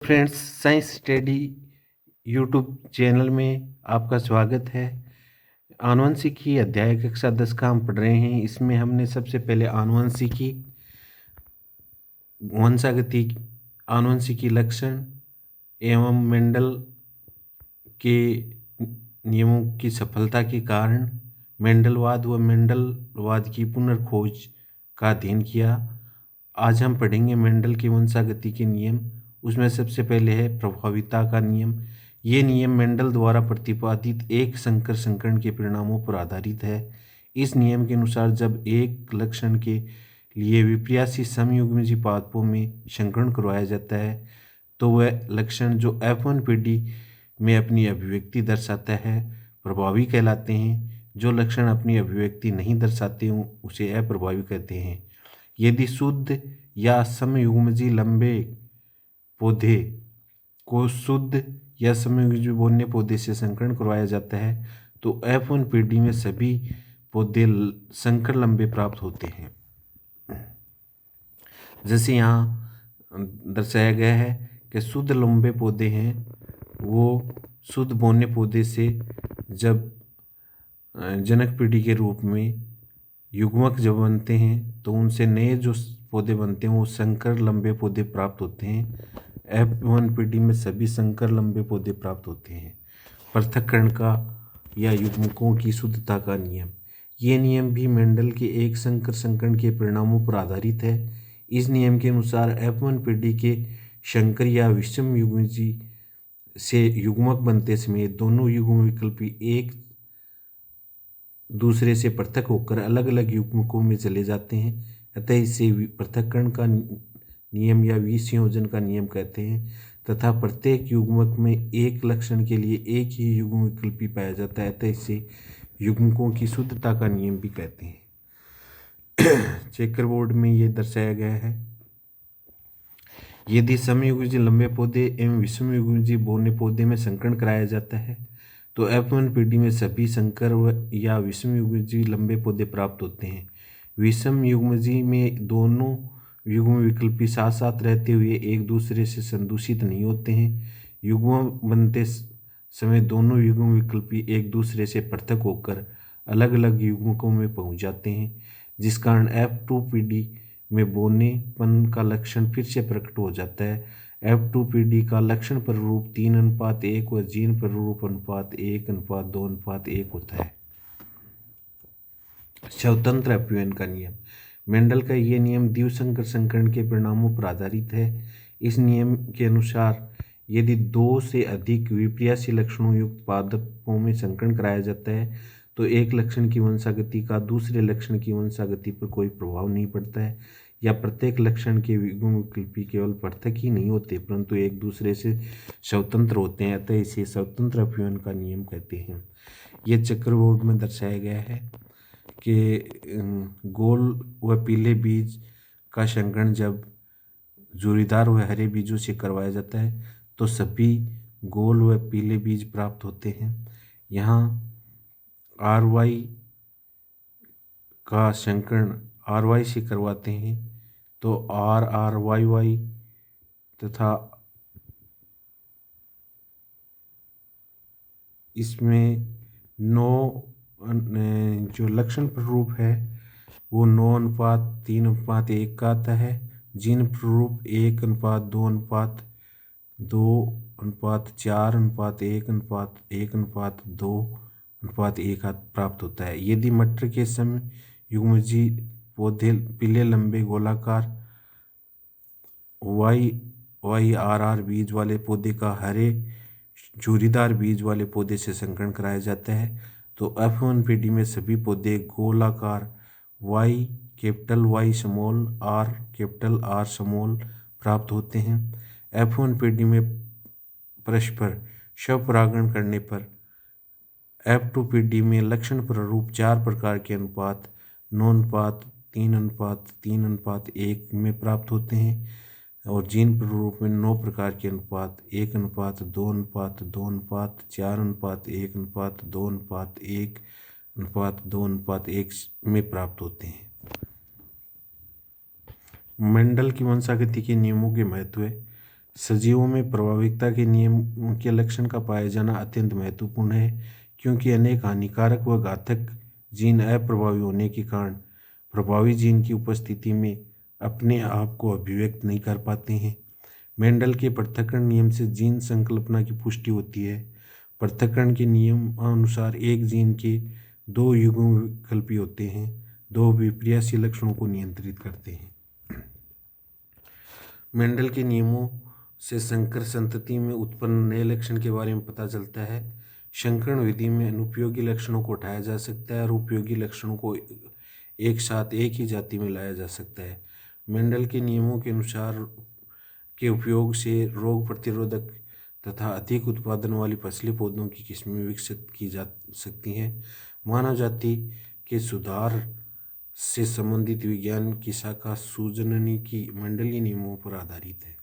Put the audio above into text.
Friends, science study YouTube channel में आपका स्वागत है। आनुवंशिकी अध्याय कक्षा 10 का हम पढ़ रहे हैं। इसमें हमने सबसे पहले आनुवंशिकी, वंशागति, आनुवंशिकी लक्षण एवं मेंडल के नियमों की सफलता के कारण मेंडलवाद व मेंडलवाद की पुनर्खोज का अध्ययन किया। आज हम पढ़ेंगे मेंडल के वंशागति के नियम। उसमें सबसे पहले है प्रभाविता का नियम। ये नियम मेंडल द्वारा प्रतिपादित एक संकर संकरण के परिणामों पर आधारित है। इस नियम के अनुसार जब एक लक्षण के लिए विपर्यासी समयुग्मजी पादपों में संकरण करवाया जाता है तो वह लक्षण जो F1 पीढ़ी में अपनी अभिव्यक्ति दर्शाता है प्रभावी कहलाते हैं। जो लक्षण अपनी अभिव्यक्ति नहीं दर्शाते उसे अप्रभावी कहते हैं। यदि शुद्ध या समयुग्मजी लंबे पौधे को शुद्ध या समयुग्मजी बोने पौधे से संकरण करवाया जाता है तो F1 पीढ़ी में सभी पौधे संकर लंबे प्राप्त होते हैं। जैसे यहाँ दर्शाया गया है कि शुद्ध लंबे पौधे हैं वो शुद्ध बोने पौधे से जब जनक पीढ़ी के रूप में युग्मक जब बनते हैं तो उनसे नए जो पौधे बनते हैं वो संकर लंबे पौधे प्राप्त होते हैं। F1 पीढ़ी में सभी संकर लंबे पौधे प्राप्त होते हैं। पृथक्करण का या युग्मकों की शुद्धता का नियम। ये नियम भी मेंडल के एक संकर संकरण के परिणामों पर आधारित है। इस नियम के अनुसार F1 पीढ़ी के संकर या विषम युग्मजी से युग्मक बनते समय दोनों युग्म विकल्पी एक दूसरे से पृथक होकर अलग अलग युग्मकों में चले जाते हैं। अतः इसे पृथक्करण का नियम या विसंयोजन का नियम कहते हैं तथा प्रत्येक युग्मक में एक लक्षण के लिए एक ही युग्म विकल्पी पाया जाता है। अतः इसे युग्मकों की शुद्धता का नियम भी कहते हैं। चेकर बोर्ड में ये दर्शाया गया है। यदि समयुग्मजी लंबे पौधे एवं विषमयुग्मजी बोने पौधे में संकरण कराया जाता है तो F1 पीढ़ी में सभी संकर या विषम युग्मजी लंबे पौधे प्राप्त होते हैं। विषम युग्मजी में दोनों युग्म विकल्पी साथ साथ रहते हुए एक दूसरे से संदूषित नहीं होते हैं। युग्म बनते समय दोनों युग्म विकल्पी एक दूसरे से पृथक होकर अलग अलग युग्मकों में पहुंच जाते हैं, जिस कारण F2 पीढ़ी में बोनेपन का लक्षण फिर से प्रकट हो जाता है। F2 पीढ़ी का लक्षण प्ररूप 3:1 व जीन प्ररूप अनुपात 1:2:1 होता है। स्वतंत्र अपव्ययन का नियम। मेंडल का ये नियम द्विसंकर संकरण के परिणामों पर आधारित है। इस नियम के अनुसार यदि दो से अधिक विपर्यासी लक्षणों युक्त पादपों में संकरण कराया जाता है तो एक लक्षण की वंशागति का दूसरे लक्षण की वंशागति पर कोई प्रभाव नहीं पड़ता है, या प्रत्येक लक्षण के युग्म विकल्पी केवल पृथक ही नहीं होते परंतु एक दूसरे से स्वतंत्र होते हैं। अतः इसे स्वतंत्र अपव्ययन का नियम कहते हैं। ये चक्रबोर्ड में दर्शाया गया है कि गोल व पीले बीज का संकरण जब जोड़ीदार व हरे बीजों से करवाया जाता है तो सभी गोल व पीले बीज प्राप्त होते हैं। यहाँ RY का संकरण RY से करवाते हैं तो RRYY तथा इसमें 9 जो लक्षण प्ररूप है वो 9:3:1 का आता है। जीन प्ररूप 1:2:4:1:1:2:1 प्राप्त होता है। यदि मटर के समय युग्मजी पौधे पीले लंबे गोलाकार YYRR बीज वाले पौधे का हरे झुर्रीदार बीज वाले पौधे से संकरण कराया जाता है तो F1 पीढ़ी में सभी पौधे गोलाकार Y R प्राप्त होते हैं। F1 पीढ़ी में परस्पर स्वपरागण करने पर F2 पीढ़ी में लक्षण प्ररूप 4 प्रकार के अनुपात 9:3:3:1 में प्राप्त होते हैं और जीन प्ररूप में 9 प्रकार के अनुपात 1:2:4:1:4:2:1:2:1 में प्राप्त होते हैं। मेंडल की वंशागति के नियमों के महत्व। सजीवों में प्रभाविकता के नियम के लक्षण का पाया जाना अत्यंत महत्वपूर्ण है, क्योंकि अनेक हानिकारक व घातक जीन अप्रभावी होने के कारण प्रभावी जीन की उपस्थिति में अपने आप को अभिव्यक्त नहीं कर पाते हैं। मेंडल के पृथक्करण नियम से जीन संकल्पना की पुष्टि होती है। पृथक्करण के नियमानुसार एक जीन के दो युग्म विकल्पी होते हैं, दो विपर्यासी लक्षणों को नियंत्रित करते हैं। मेंडल के नियमों से संकर संतति में उत्पन्न नए लक्षण के बारे में पता चलता है। संकरण विधि में अनुपयोगी लक्षणों को हटाया जा सकता है और उपयोगी लक्षणों को एक साथ एक ही जाति में लाया जा सकता है। मेंडल के नियमों के अनुसार के उपयोग से रोग प्रतिरोधक तथा अधिक उत्पादन वाली फसली पौधों की किस्में विकसित की जा सकती हैं। मानव जाति के सुधार से संबंधित विज्ञान की शाखा सूजननी की मंडलीय नियमों पर आधारित है।